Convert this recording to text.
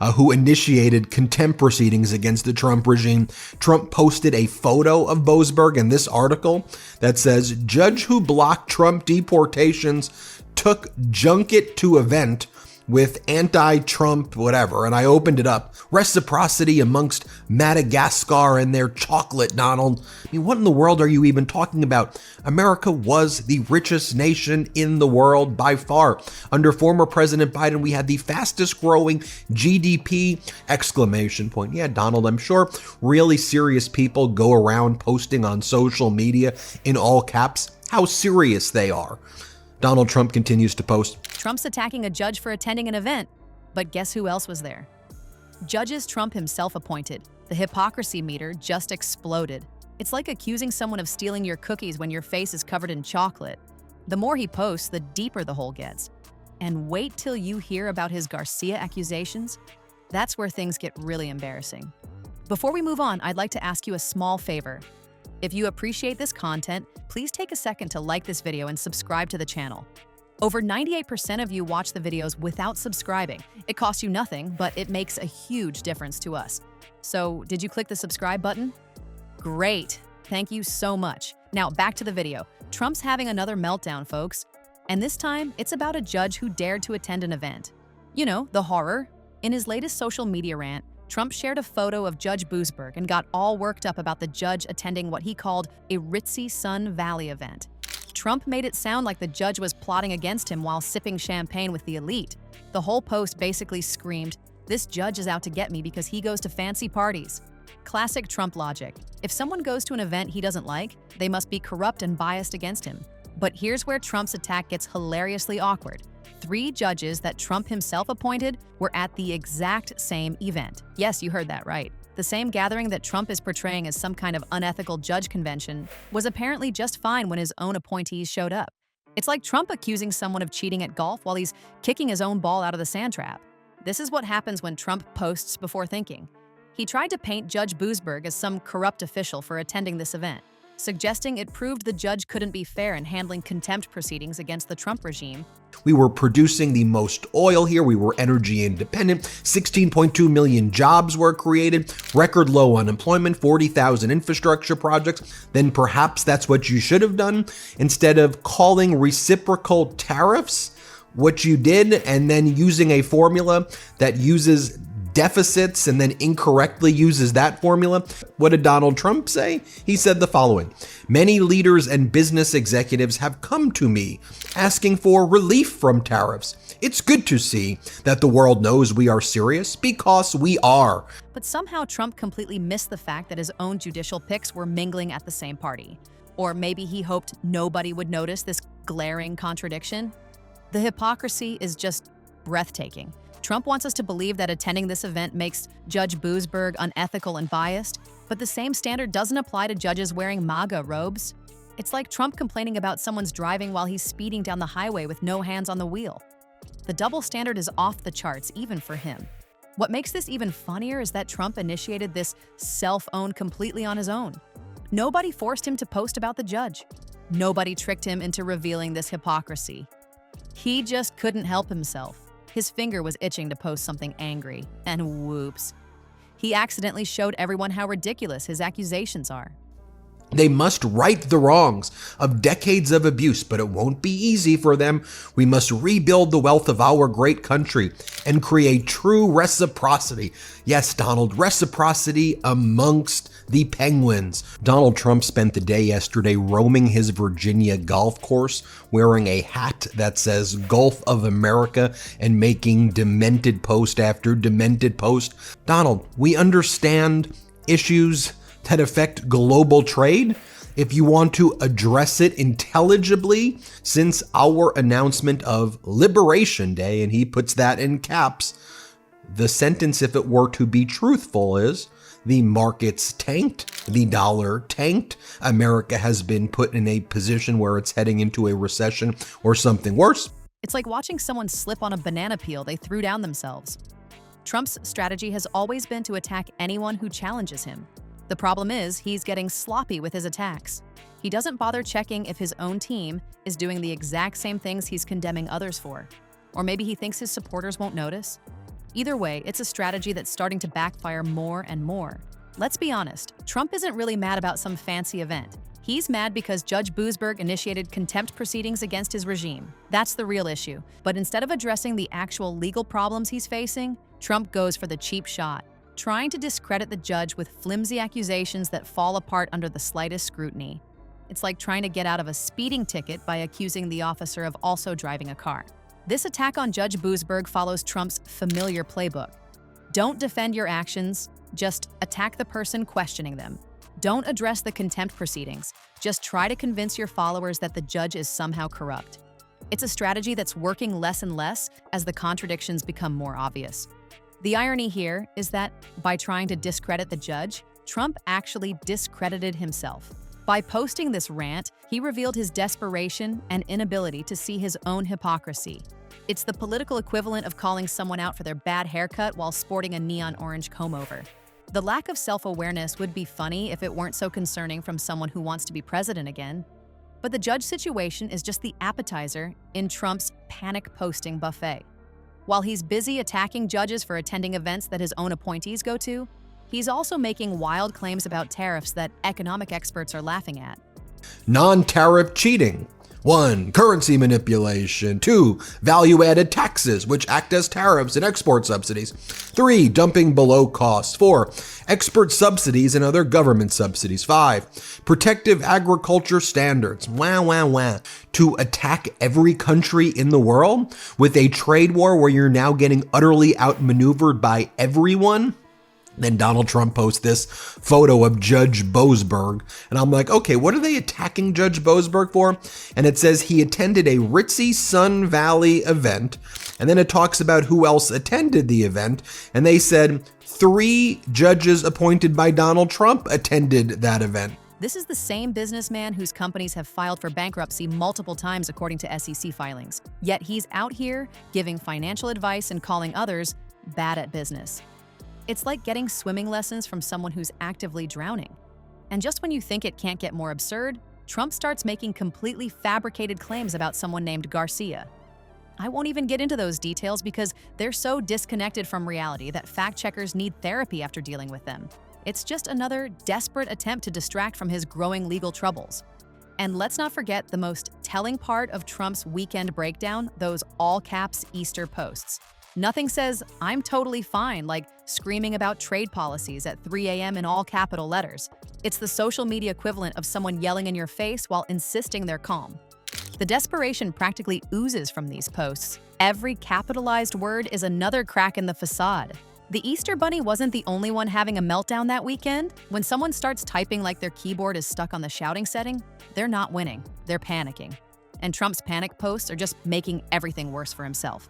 who initiated contempt proceedings against the Trump regime. Trump posted a photo of Boasberg in this article that says, "Judge who blocked Trump deportations took junket to event with anti-Trump whatever." And I opened it up. Reciprocity amongst Madagascar and their chocolate, Donald. I mean, what in the world are you even talking about? America was the richest nation in the world by far. Under former President Biden, we had the fastest growing GDP, exclamation point. Yeah, Donald, I'm sure really serious people go around posting on social media in all caps how serious they are. Donald Trump continues to post, Trump's attacking a judge for attending an event, but guess who else was there? Judges Trump himself appointed. The hypocrisy meter just exploded. It's like accusing someone of stealing your cookies when your face is covered in chocolate. The more he posts, the deeper the hole gets. And wait till you hear about his Garcia accusations. That's where things get really embarrassing. Before we move on, I'd like to ask you a small favor. If you appreciate this content, please take a second to like this video and subscribe to the channel. Over 98% of you watch the videos without subscribing. It costs you nothing, but it makes a huge difference to us. So, did you click the subscribe button? Great! Thank you so much. Now, back to the video. Trump's having another meltdown, folks. And this time, it's about a judge who dared to attend an event. You know, the horror. In his latest social media rant, Trump shared a photo of Judge Boasberg and got all worked up about the judge attending what he called a ritzy Sun Valley event. Trump made it sound like the judge was plotting against him while sipping champagne with the elite. The whole post basically screamed, "This judge is out to get me because he goes to fancy parties." Classic Trump logic. If someone goes to an event he doesn't like, they must be corrupt and biased against him. But here's where Trump's attack gets hilariously awkward. 3 judges that Trump himself appointed were at the exact same event. Yes, you heard that right. The same gathering that Trump is portraying as some kind of unethical judge convention was apparently just fine when his own appointees showed up. It's like Trump accusing someone of cheating at golf while he's kicking his own ball out of the sand trap. This is what happens when Trump posts before thinking. He tried to paint Judge Boasberg as some corrupt official for attending this event, suggesting it proved the judge couldn't be fair in handling contempt proceedings against the Trump regime. We were producing the most oil here. We were energy independent. 16.2 million jobs were created. Record low unemployment, 40,000 infrastructure projects. Then perhaps that's what you should have done. Instead of calling reciprocal tariffs what you did and then using a formula that uses deficits and then incorrectly uses that formula. What did Donald Trump say? He said the following: "Many leaders and business executives have come to me asking for relief from tariffs. It's good to see that the world knows we are serious, because we are." But somehow Trump completely missed the fact that his own judicial picks were mingling at the same party. Or maybe he hoped nobody would notice this glaring contradiction. The hypocrisy is just breathtaking. Trump wants us to believe that attending this event makes Judge Boasberg unethical and biased, but the same standard doesn't apply to judges wearing MAGA robes. It's like Trump complaining about someone's driving while he's speeding down the highway with no hands on the wheel. The double standard is off the charts, even for him. What makes this even funnier is that Trump initiated this self-own completely on his own. Nobody forced him to post about the judge. Nobody tricked him into revealing this hypocrisy. He just couldn't help himself. His finger was itching to post something angry, and whoops. He accidentally showed everyone how ridiculous his accusations are. They must right the wrongs of decades of abuse, but it won't be easy for them. We must rebuild the wealth of our great country and create true reciprocity. Yes, Donald, reciprocity amongst the penguins. Donald Trump spent the day yesterday roaming his Virginia golf course, wearing a hat that says Gulf of America and making demented post after demented post. Donald, we understand issues that affect global trade. If you want to address it intelligibly, since our announcement of Liberation Day, and he puts that in caps, the sentence, if it were to be truthful, is the markets tanked, the dollar tanked, America has been put in a position where it's heading into a recession or something worse. It's like watching someone slip on a banana peel they threw down themselves. Trump's strategy has always been to attack anyone who challenges him. The problem is, he's getting sloppy with his attacks. He doesn't bother checking if his own team is doing the exact same things he's condemning others for. Or maybe he thinks his supporters won't notice. Either way, it's a strategy that's starting to backfire more and more. Let's be honest, Trump isn't really mad about some fancy event. He's mad because Judge Boasberg initiated contempt proceedings against his regime. That's the real issue. But instead of addressing the actual legal problems he's facing, Trump goes for the cheap shot, trying to discredit the judge with flimsy accusations that fall apart under the slightest scrutiny. It's like trying to get out of a speeding ticket by accusing the officer of also driving a car. This attack on Judge Boasberg follows Trump's familiar playbook. Don't defend your actions, just attack the person questioning them. Don't address the contempt proceedings, just try to convince your followers that the judge is somehow corrupt. It's a strategy that's working less and less as the contradictions become more obvious. The irony here is that by trying to discredit the judge, Trump actually discredited himself. By posting this rant, he revealed his desperation and inability to see his own hypocrisy. It's the political equivalent of calling someone out for their bad haircut while sporting a neon orange comb-over. The lack of self-awareness would be funny if it weren't so concerning from someone who wants to be president again. But the judge situation is just the appetizer in Trump's panic-posting buffet. While he's busy attacking judges for attending events that his own appointees go to, he's also making wild claims about tariffs that economic experts are laughing at. Non-tariff cheating. 1. Currency manipulation. 2. Value-added taxes, which act as tariffs and export subsidies. 3. Dumping below cost. 4. Export subsidies and other government subsidies. 5. Protective agriculture standards. To attack every country in the world with a trade war where you're now getting utterly outmaneuvered by everyone? Then Donald Trump posts this photo of Judge Boasberg. And I'm like, okay, what are they attacking Judge Boasberg for? And it says he attended a ritzy Sun Valley event. And then it talks about who else attended the event. And they said 3 judges appointed by Donald Trump attended that event. This is the same businessman whose companies have filed for bankruptcy multiple times according to SEC filings. Yet he's out here giving financial advice and calling others bad at business. It's like getting swimming lessons from someone who's actively drowning. And just when you think it can't get more absurd, Trump starts making completely fabricated claims about someone named Garcia. I won't even get into those details because they're so disconnected from reality that fact-checkers need therapy after dealing with them. It's just another desperate attempt to distract from his growing legal troubles. And let's not forget the most telling part of Trump's weekend breakdown, those all-caps Easter posts. Nothing says, "I'm totally fine," like screaming about trade policies at 3 a.m. in all capital letters. It's the social media equivalent of someone yelling in your face while insisting they're calm. The desperation practically oozes from these posts. Every capitalized word is another crack in the facade. The Easter Bunny wasn't the only one having a meltdown that weekend. When someone starts typing like their keyboard is stuck on the shouting setting, they're not winning, they're panicking. And Trump's panic posts are just making everything worse for himself.